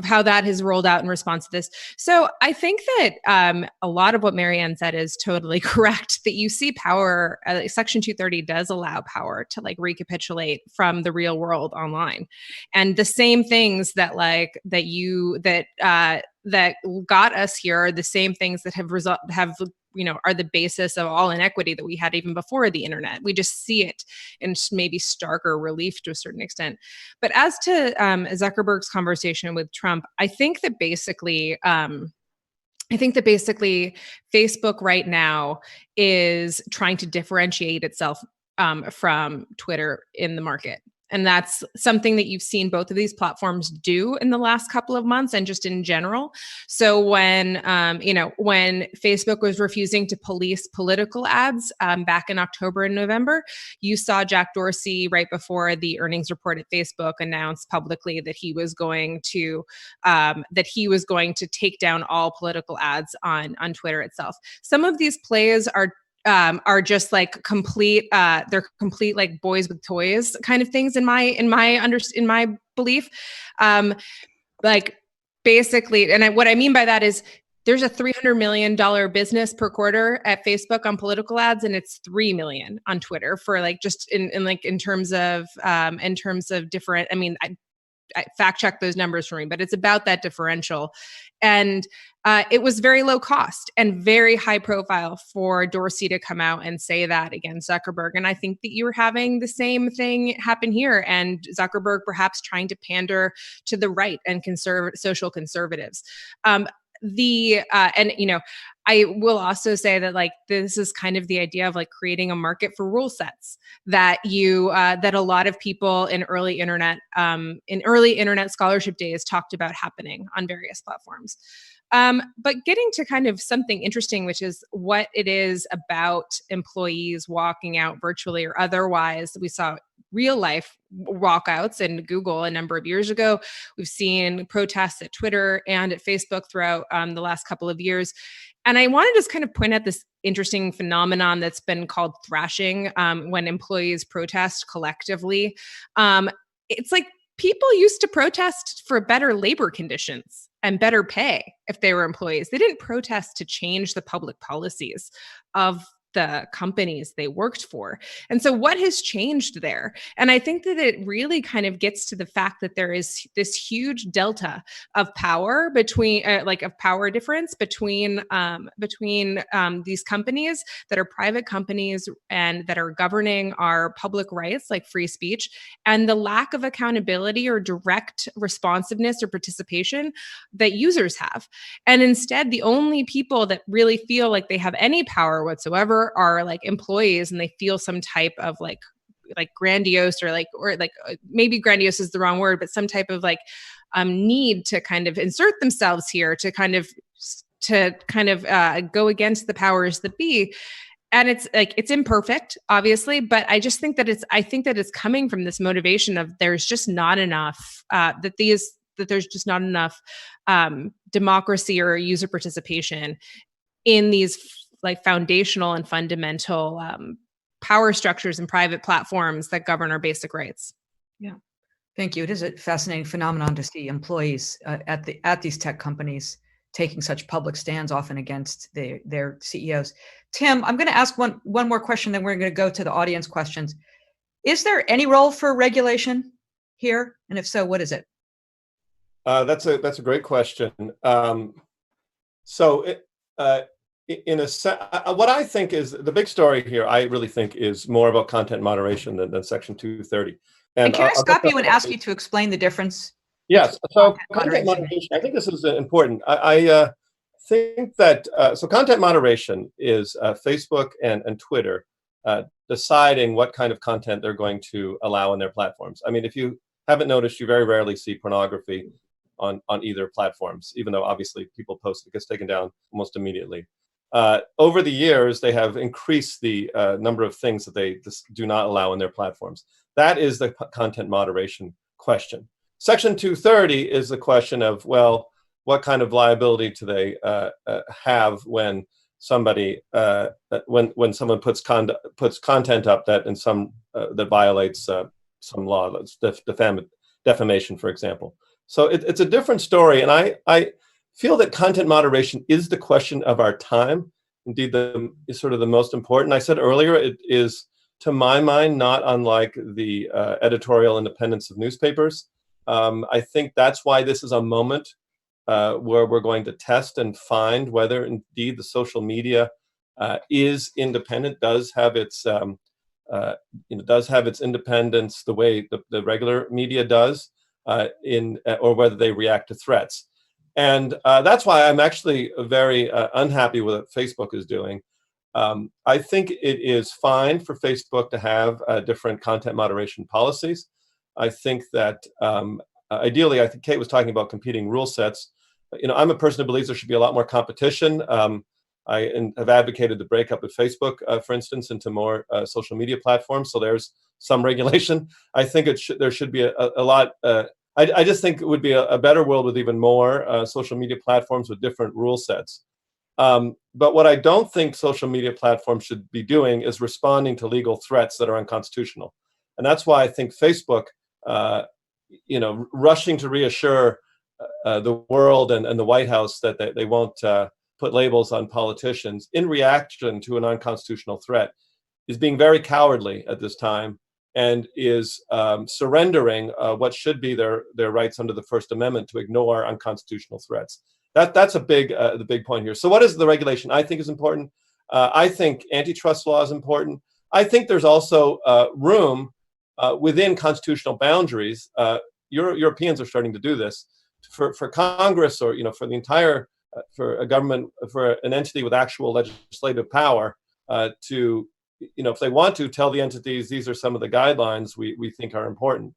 how that has rolled out in response to this. So I think that a lot of what Marianne said is totally correct, that you see power, Section 230 does allow power to recapitulate from the real world online. And the same things that that got us here are the same things that are the basis of all inequity that we had even before the internet. We just see it in maybe starker relief to a certain extent. But as to Zuckerberg's conversation with Trump, I think that basically Facebook right now is trying to differentiate itself from Twitter in the market. And that's something that you've seen both of these platforms do in the last couple of months and just in general. So when Facebook was refusing to police political ads back in October and November, you saw Jack Dorsey right before the earnings report at Facebook announce publicly that he was going to take down all political ads on Twitter itself. Some of these plays are just complete boys with toys kind of things in my belief. Basically, and what I mean by that is there's a $300 million business per quarter at Facebook on political ads, and it's $3 million on Twitter for just in terms of different. I mean, I fact check those numbers for me, but it's about that differential. And it was very low cost and very high profile for Dorsey to come out and say that against Zuckerberg. And I think that you were having the same thing happen here, and Zuckerberg perhaps trying to pander to the right and social conservatives. I will also say that this is kind of the idea of creating a market for rule sets that that a lot of people in early internet scholarship days talked about happening on various platforms. But getting to kind of something interesting, which is what it is about employees walking out virtually or otherwise. We saw real life walkouts in Google a number of years ago. We've seen protests at Twitter and at Facebook throughout the last couple of years. And I want to just kind of point out this interesting phenomenon that's been called thrashing, when employees protest collectively. It's people used to protest for better labor conditions and better pay if they were employees. They didn't protest to change the public policies of the companies they worked for. And so what has changed there? And I think that it really kind of gets to the fact that there is this huge delta of power between power difference between these companies that are private companies and that are governing our public rights like free speech, and the lack of accountability or direct responsiveness or participation that users have. And instead, the only people that really feel like they have any power whatsoever whenever our like employees and they feel some type of like grandiose or maybe grandiose is the wrong word, but some type of like need to kind of insert themselves here to kind of go against the powers that be. And it's like, it's imperfect, obviously, but I just think that it's coming from this motivation of there's just not enough, that there's just not enough democracy or user participation in these like foundational and fundamental power structures and private platforms that govern our basic rights. Yeah, thank you. It is a fascinating phenomenon to see employees at these tech companies taking such public stands, often against their CEOs. Tim, I'm going to ask one more question, then we're going to go to the audience questions. Is there any role for regulation here? And if so, what is it? That's a great question. What I think is the big story here, I really think, is more about content moderation than Section 230. And can I stop you and ask you to explain the difference? Yes. So content moderation, I think this is important. I think that, so content moderation is Facebook and Twitter deciding what kind of content they're going to allow on their platforms. I mean, if you haven't noticed, you very rarely see pornography on either platforms, even though obviously people post it, gets taken down almost immediately. Over the years, they have increased the number of things that they just do not allow on their platforms. That is the content moderation question. Section 230 is the question of, well, what kind of liability do they have when somebody when someone puts content up that in some that violates some law, defamation, for example. So it's a different story, and I feel that content moderation is the question of our time. Indeed, is sort of the most important. I said earlier, it is, to my mind, not unlike the editorial independence of newspapers. I think that's why this is a moment where we're going to test and find whether indeed the social media is independent, does have its independence the way the regular media does, or whether they react to threats. And that's why I'm actually very unhappy with what Facebook is doing. I think it is fine for Facebook to have different content moderation policies. I think that ideally, I think Kate was talking about competing rule sets. I'm a person who believes there should be a lot more competition. I have advocated the breakup of Facebook, for instance, into more social media platforms. So there's some regulation. I think there should be a lot. I just think it would be a better world with even more social media platforms with different rule sets. But what I don't think social media platforms should be doing is responding to legal threats that are unconstitutional. And that's why I think Facebook, rushing to reassure the world and the White House that they won't put labels on politicians in reaction to an unconstitutional threat is being very cowardly at this time, and is surrendering what should be their rights under the First Amendment to ignore unconstitutional threats. That's the big point here. So what is the regulation I think is important? I think antitrust law is important. I think there's also room within constitutional boundaries. Europeans are starting to do this for Congress, or for the entire for a government, for an entity with actual legislative power to, if they want to, tell the entities these are some of the guidelines we think are important.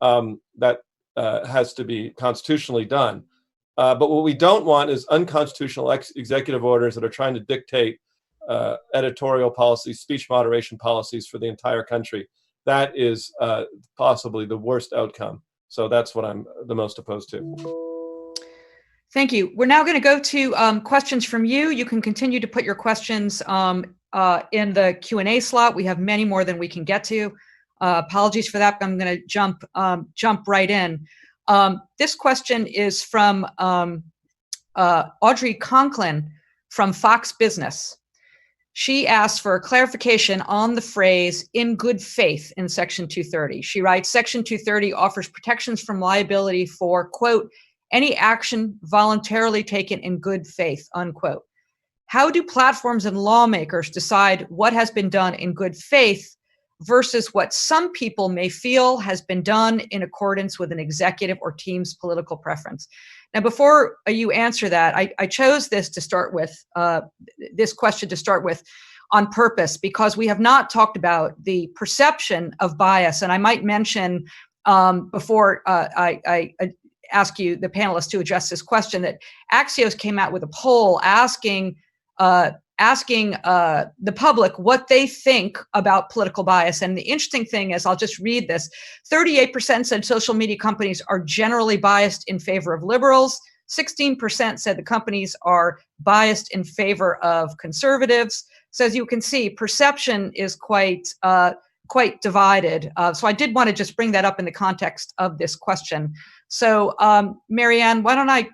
That has to be constitutionally done. But what we don't want is unconstitutional executive orders that are trying to dictate editorial policies, speech moderation policies for the entire country. That is possibly the worst outcome. So that's what I'm the most opposed to. Thank you. We're now going to go to questions from you. You can continue to put your questions in the Q&A slot. We have many more than we can get to. Apologies for that, but I'm going to jump right in. This question is from Audrey Conklin from Fox Business. She asked for a clarification on the phrase "in good faith" in Section 230. She writes, Section 230 offers protections from liability for, quote, any action voluntarily taken in good faith, unquote. How do platforms and lawmakers decide what has been done in good faith versus what some people may feel has been done in accordance with an executive or team's political preference? Now, before you answer that, I chose this to start with, this question to start with. on purpose because we have not talked about the perception of bias. And I might mention before I ask you, the panelists, to address this question, that Axios came out with a poll asking the public what they think about political bias. And the interesting thing is, I'll just read this, 38% said social media companies are generally biased in favor of liberals. 16% said the companies are biased in favor of conservatives. So as you can see, perception is quite divided. So I did want to just bring that up in the context of this question. So Marianne, why don't I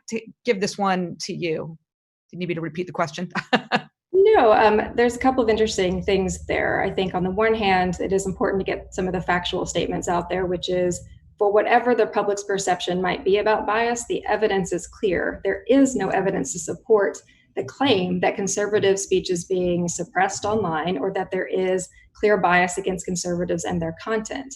give this one to you? Do you need me to repeat the question? No, there's a couple of interesting things there. I think on the one hand, it is important to get some of the factual statements out there, which is, for whatever the public's perception might be about bias, the evidence is clear. There is no evidence to support the claim that conservative speech is being suppressed online, or that there is clear bias against conservatives and their content.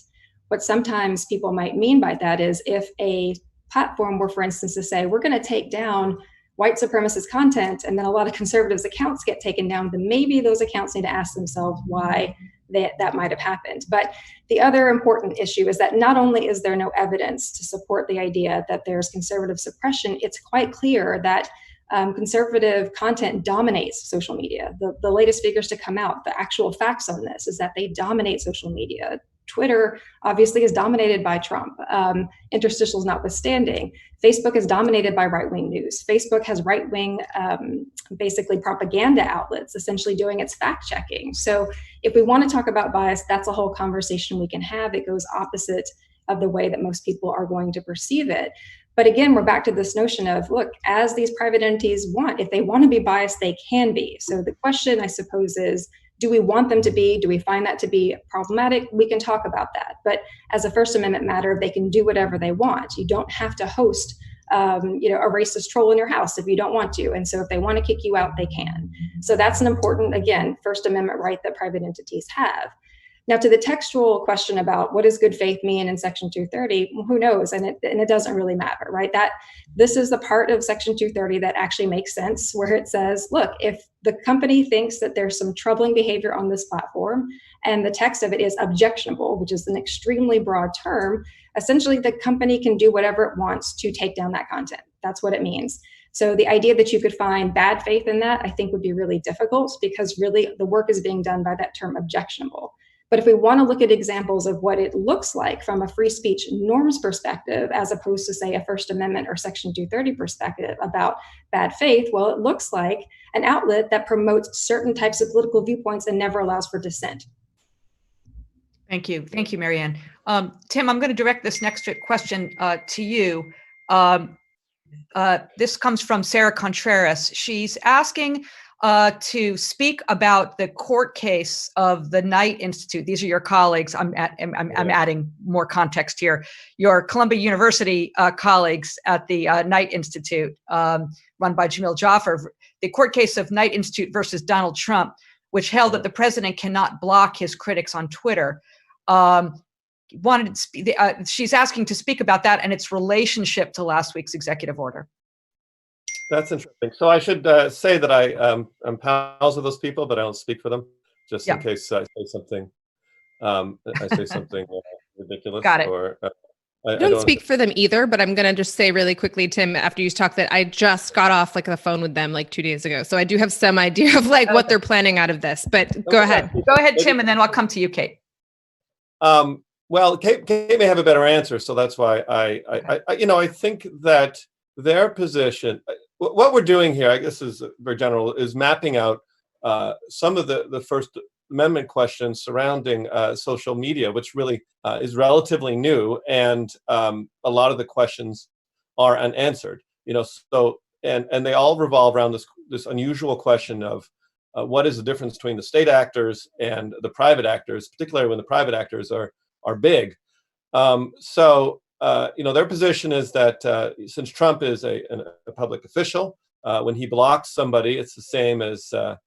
What sometimes people might mean by that is, if a platform were, for instance, to say, we're going to take down white supremacist content, and then a lot of conservatives' accounts get taken down, then maybe those accounts need to ask themselves why that might have happened. But the other important issue is that not only is there no evidence to support the idea that there's conservative suppression, it's quite clear that conservative content dominates social media. The latest figures to come out, the actual facts on this, is that they dominate social media. Twitter obviously is dominated by Trump, interstitials notwithstanding. Facebook is dominated by right-wing news. Facebook has right-wing, basically propaganda outlets essentially doing its fact-checking. So if we want to talk about bias, that's a whole conversation we can have. It goes opposite of the way that most people are going to perceive it. But again, we're back to this notion of, look, as these private entities want, if they want to be biased, they can be. So the question, I suppose, is, do we want them to be? Do we find that to be problematic? We can talk about that. But as a First Amendment matter, they can do whatever they want. You don't have to host a racist troll in your house if you don't want to. And so if they want to kick you out, they can. So that's an important, again, First Amendment right that private entities have. Now, to the textual question about what does good faith mean in Section 230, well, who knows? And it doesn't really matter, right? This is the part of Section 230 that actually makes sense, where it says, look, if the company thinks that there's some troubling behavior on this platform, and the text of it is objectionable, which is an extremely broad term, essentially the company can do whatever it wants to take down that content. That's what it means. So the idea that you could find bad faith in that, I think, would be really difficult, because really the work is being done by that term objectionable. But if we want to look at examples of what it looks like from a free speech norms perspective, as opposed to, say, a First Amendment or Section 230 perspective about bad faith, well, it looks like an outlet that promotes certain types of political viewpoints and never allows for dissent. Thank you. Thank you, Marianne. Tim, I'm going to direct this next question to you. This comes from Sarah Contreras. She's asking to speak about the court case of the Knight Institute. These are your colleagues. I'm adding more context here. Your Columbia University colleagues at the Knight Institute, run by Jamil Jaffer. The court case of Knight Institute versus Donald Trump, which held that the president cannot block his critics on Twitter. She's asking to speak about that and its relationship to last week's executive order. That's interesting. So I should say that I'm pals with those people, but I don't speak for them, just in case I say something. Ridiculous. Got it. Or I don't speak for them either, but I'm going to just say really quickly, Tim, after you talk, that I just got off the phone with them 2 days ago. So I do have some idea of what they're planning out of this, but go ahead. Go ahead, Tim, and then I'll come to you, Kate. Well, Kate may have a better answer. So that's why I think that their position, what we're doing here, I guess is very general, is mapping out some of the First Amendment questions surrounding social media, which really is relatively new, and a lot of the questions are unanswered. So and they all revolve around this unusual question of what is the difference between the state actors and the private actors, particularly when the private actors are big. Their position is that since Trump is a public official, when he blocks somebody, it's the same as a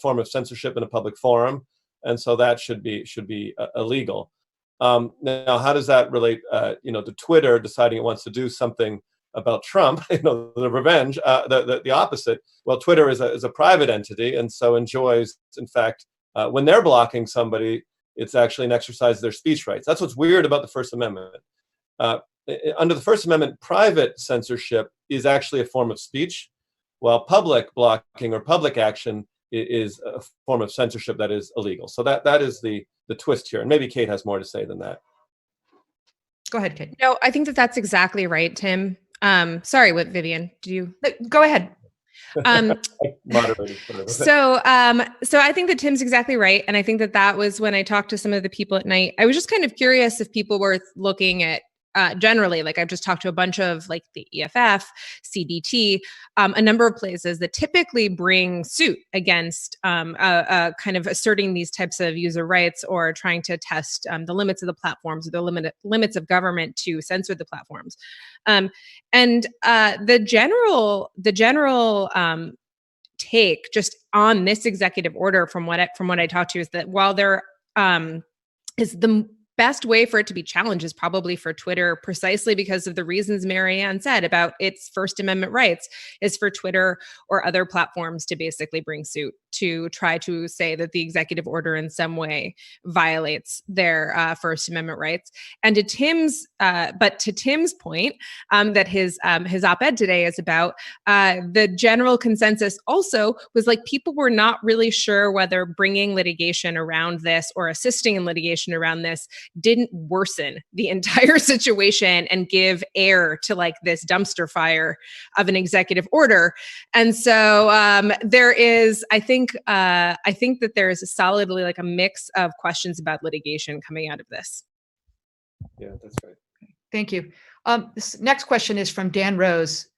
form of censorship in a public forum, and so that should be illegal. Now, how does that relate, to Twitter deciding it wants to do something about Trump, the revenge, the opposite. Well, Twitter is a private entity, and so enjoys, in fact, when they're blocking somebody, it's actually an exercise of their speech rights. That's what's weird about the First Amendment. Under the First Amendment, private censorship is actually a form of speech, while public blocking or public action is a form of censorship that is illegal. So that is the twist here. And maybe Kate has more to say than that. Go ahead, Kate. No, I think that that's exactly right, Tim. Sorry, what, Vivian? Do you? Go ahead. So I think that Tim's exactly right. And I think that was when I talked to some of the people at night. I was just kind of curious if people were looking at generally, like I've just talked to a bunch of like the EFF, CDT, a number of places that typically bring suit against kind of asserting these types of user rights or trying to test the limits of the platforms or the limits of government to censor the platforms. And the general take just on this executive order from what I talked to is that while there is the best way for it to be challenged is probably for Twitter, precisely because of the reasons Marianne said about its First Amendment rights, is for Twitter or other platforms to basically bring suit to try to say that the executive order in some way violates their First Amendment rights. And to Tim's point, that his op-ed today is about, the general consensus also was like people were not really sure whether bringing litigation around this or assisting in litigation around this didn't worsen the entire situation and give air to like this dumpster fire of an executive order. And so there is, I think that there is a solidly like a mix of questions about litigation coming out of this. Yeah, that's right. Thank you. This next question is from Dan Rose.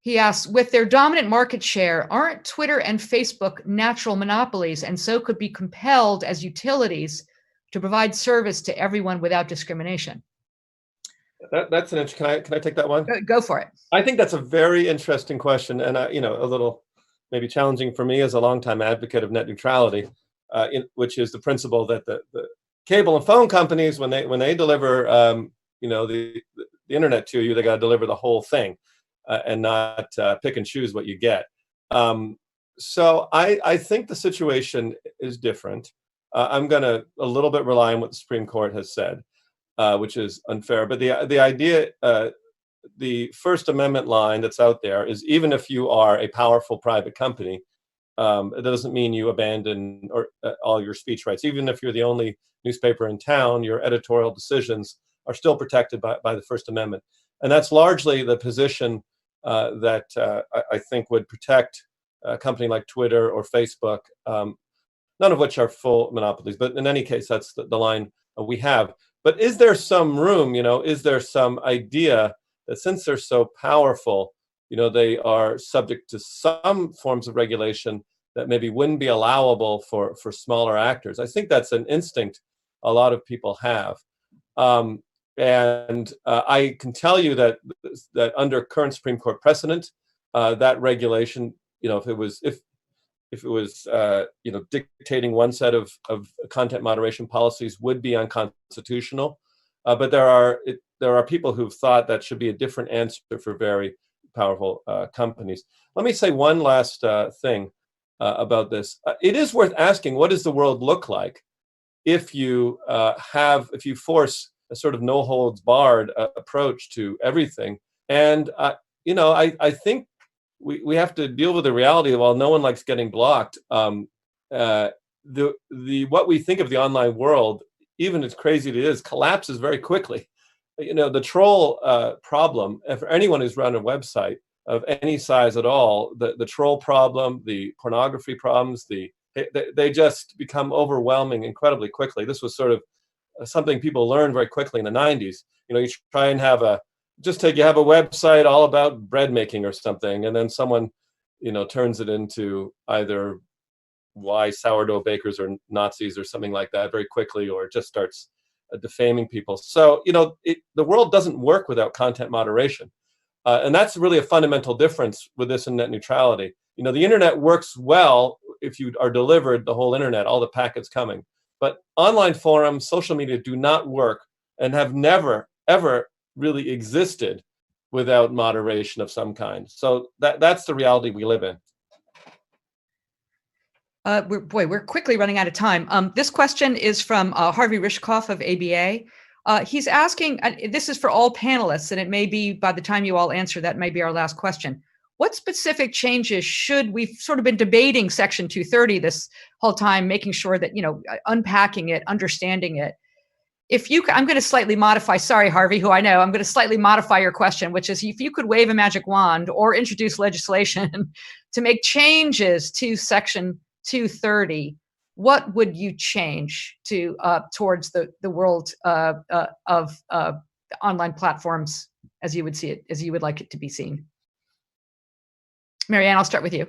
He asks, with their dominant market share, aren't Twitter and Facebook natural monopolies and so could be compelled as utilities to provide service to everyone without discrimination? That's an interesting. Can I take that one? Go for it. I think that's a very interesting question, and a little maybe challenging for me as a longtime advocate of net neutrality, which is the principle that the cable and phone companies, when they deliver the internet to you, they got to deliver the whole thing, and not pick and choose what you get. So I think the situation is different. I'm going to a little bit rely on what the Supreme Court has said, which is unfair. But the idea, the First Amendment line that's out there is even if you are a powerful private company, it doesn't mean you abandon all your speech rights. Even if you're the only newspaper in town, your editorial decisions are still protected by the First Amendment. And that's largely the position that I think would protect a company like Twitter or Facebook, none of which are full monopolies. But in any case, that's the line we have. But is there some room, is there some idea that since they're so powerful, they are subject to some forms of regulation that maybe wouldn't be allowable for smaller actors? I think that's an instinct a lot of people have. And I can tell you that under current Supreme Court precedent, that regulation, if it was dictating one set of content moderation policies would be unconstitutional. But there are people who've thought that should be a different answer for very powerful companies. Let me say one last thing about this. It is worth asking, what does the world look like if you force a sort of no holds barred approach to everything? And I think we have to deal with the reality of, while no one likes getting blocked, what we think of the online world, even as crazy as it is, collapses very quickly. The troll problem, for anyone who's run a website of any size at all, the troll problem, the pornography problems, they just become overwhelming incredibly quickly. This was sort of something people learned very quickly in the 90s. You try and have a website all about bread making or something, and then someone, turns it into either why sourdough bakers are Nazis or something like that very quickly, or just starts defaming people. So, the world doesn't work without content moderation. And that's really a fundamental difference with this and net neutrality. The internet works well if you are delivered the whole internet, all the packets coming. But online forums, social media do not work and have never, ever really existed without moderation of some kind. So that's the reality we live in. We're quickly running out of time. This question is from Harvey Rishkoff of ABA. He's asking, this is for all panelists, and it may be by the time you all answer, that may be our last question. What specific changes we've sort of been debating Section 230 this whole time, making sure that, unpacking it, understanding it. I'm going to slightly modify, sorry, Harvey, who I know, I'm going to slightly modify your question, which is if you could wave a magic wand or introduce legislation to make changes to Section 230, what would you change towards the world of online platforms as you would see it, as you would like it to be seen? Marianne, I'll start with you.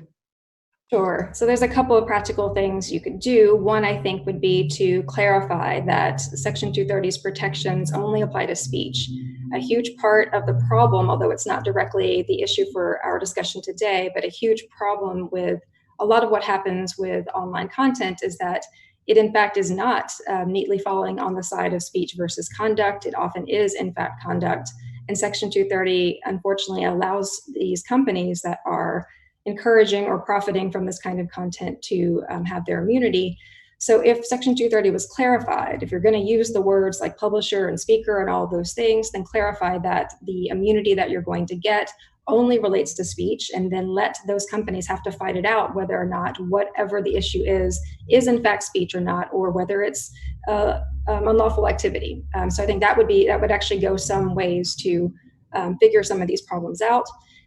Sure. So there's a couple of practical things you could do. One, I think, would be to clarify that Section 230's protections only apply to speech. A huge part of the problem, although it's not directly the issue for our discussion today, but a huge problem with a lot of what happens with online content is that it in fact is not neatly falling on the side of speech versus conduct. It often is in fact conduct. And Section 230 unfortunately allows these companies that are encouraging or profiting from this kind of content to have their immunity. So if Section 230 was clarified, if you're going to use the words like publisher and speaker and all those things, then clarify that the immunity that you're going to get only relates to speech, and then let those companies have to fight it out whether or not whatever the issue is in fact speech or not, or whether it's unlawful activity. So I think that would actually go some ways to figure some of these problems out.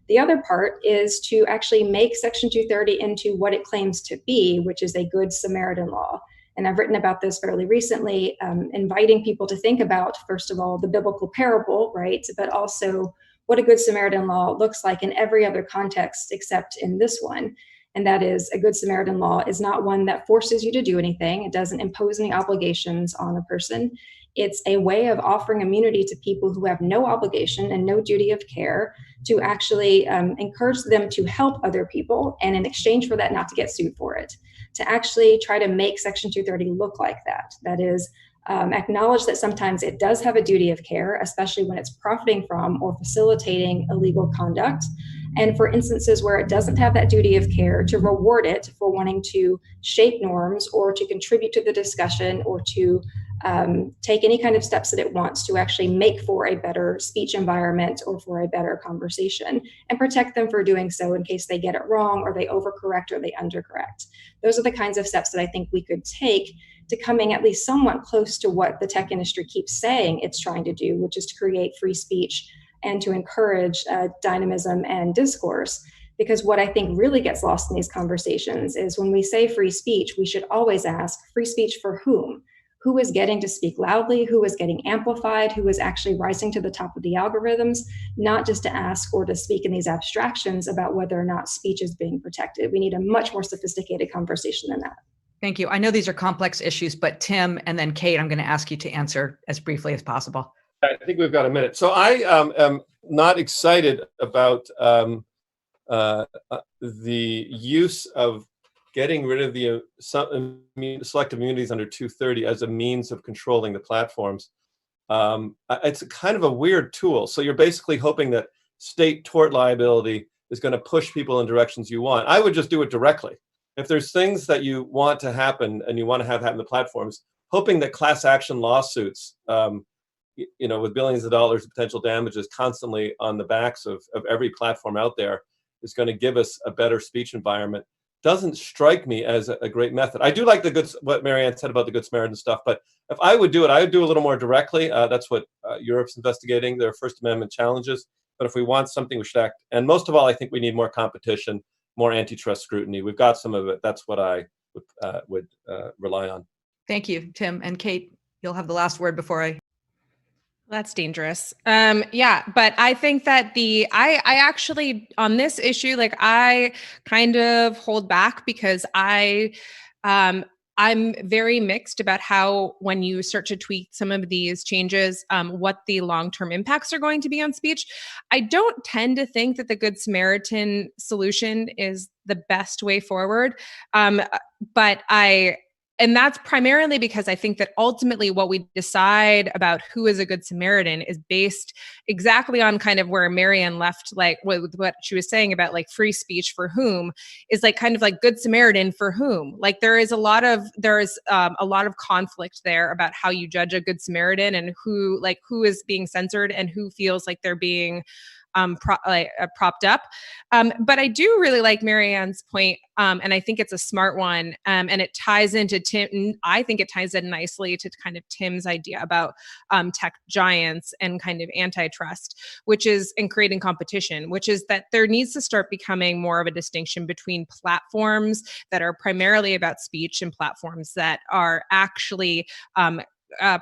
The other part is to actually make Section 230 into what it claims to be, which is a Good Samaritan law. And I've written about this fairly recently, inviting people to think about, first of all, the biblical parable, right? But also what a Good Samaritan law looks like in every other context except in this one. And that is, a Good Samaritan law is not one that forces you to do anything. It doesn't impose any obligations on a person. It's a way of offering immunity to people who have no obligation and no duty of care, to actually encourage them to help other people, and in exchange for that, not to get sued for it. To actually try to make Section 230 look like that. That is, acknowledge that sometimes it does have a duty of care, especially when it's profiting from or facilitating illegal conduct. And for instances where it doesn't have that duty of care, to reward it for wanting to shape norms or to contribute to the discussion or to take any kind of steps that it wants to actually make for a better speech environment or for a better conversation, and protect them for doing so in case they get it wrong or they overcorrect or they undercorrect. Those are the kinds of steps that I think we could take to coming at least somewhat close to what the tech industry keeps saying it's trying to do, which is to create free speech and to encourage dynamism and discourse. Because what I think really gets lost in these conversations is when we say free speech, we should always ask, free speech for whom? Who is getting to speak loudly? Who is getting amplified? Who is actually rising to the top of the algorithms? Not just to ask or to speak in these abstractions about whether or not speech is being protected. We need a much more sophisticated conversation than that. Thank you. I know these are complex issues, but Tim and then Kate, I'm going to ask you to answer as briefly as possible. I think we've got a minute. So I am not excited about the use of getting rid of the selective immunities under 230 as a means of controlling the platforms. It's kind of a weird tool. So you're basically hoping that state tort liability is going to push people in directions you want. I would just do it directly. If there's things that you want to happen and you want to have happen in the platforms, hoping that class action lawsuits, with billions of dollars of potential damages constantly on the backs of every platform out there is going to give us a better speech environment, doesn't strike me as a great method. I do like what Marianne said about the Good Samaritan stuff, but if I would do it, I would do a little more directly. That's what Europe's investigating, their First Amendment challenges. But if we want something, we should act. And most of all, I think we need more competition, more antitrust scrutiny. We've got some of it. That's what I would rely on. Thank you, Tim. And Kate, you'll have the last word before I... That's dangerous. Yeah, but I think that I actually, on this issue, like I kind of hold back because I'm very mixed about how, when you start to tweak some of these changes, what the long-term impacts are going to be on speech. I don't tend to think that the Good Samaritan solution is the best way forward. But And that's primarily because I think that ultimately what we decide about who is a good Samaritan is based exactly on kind of where Marianne left, like with what she was saying about like free speech for whom is like kind of like good Samaritan for whom. Like there's a lot of conflict there about how you judge a good Samaritan and who is being censored and who feels like they're being propped up. But I do really like Marianne's point, and I think it's a smart one, and it ties into Tim. I think it ties in nicely to kind of Tim's idea about tech giants and kind of antitrust, which is in creating competition, which is that there needs to start becoming more of a distinction between platforms that are primarily about speech and platforms that are actually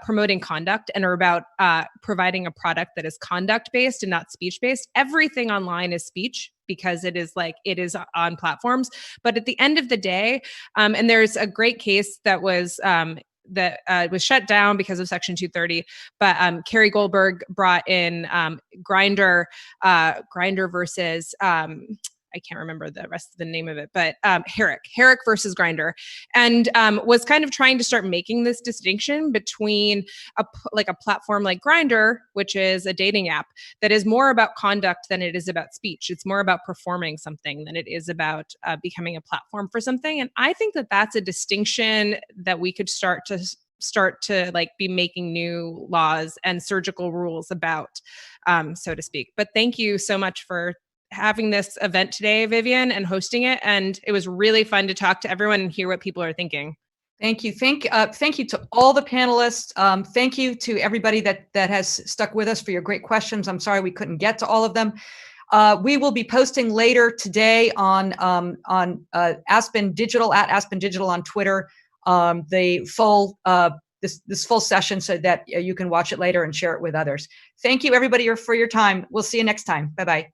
promoting conduct and are about providing a product that is conduct based and not speech based. Everything online is speech because it is on platforms. But at the end of the day, and there's a great case that was shut down because of Section 230. But Carrie Goldberg brought in Grindr versus I can't remember the rest of the name of it, but Herrick versus Grindr, and was kind of trying to start making this distinction between a platform like Grindr, which is a dating app that is more about conduct than it is about speech. It's more about performing something than it is about becoming a platform for something. And I think that that's a distinction that we could start to like be making new laws and surgical rules about, so to speak. But thank you so much for having this event today, Vivian, and hosting it. And it was really fun to talk to everyone and hear what people are thinking. Thank you. Thank you to all the panelists. Thank you to everybody that has stuck with us for your great questions. I'm sorry we couldn't get to all of them. We will be posting later today on Aspen Digital, at Aspen Digital on Twitter, the full this full session so that you can watch it later and share it with others. Thank you, everybody, for your time. We'll see you next time. Bye-bye.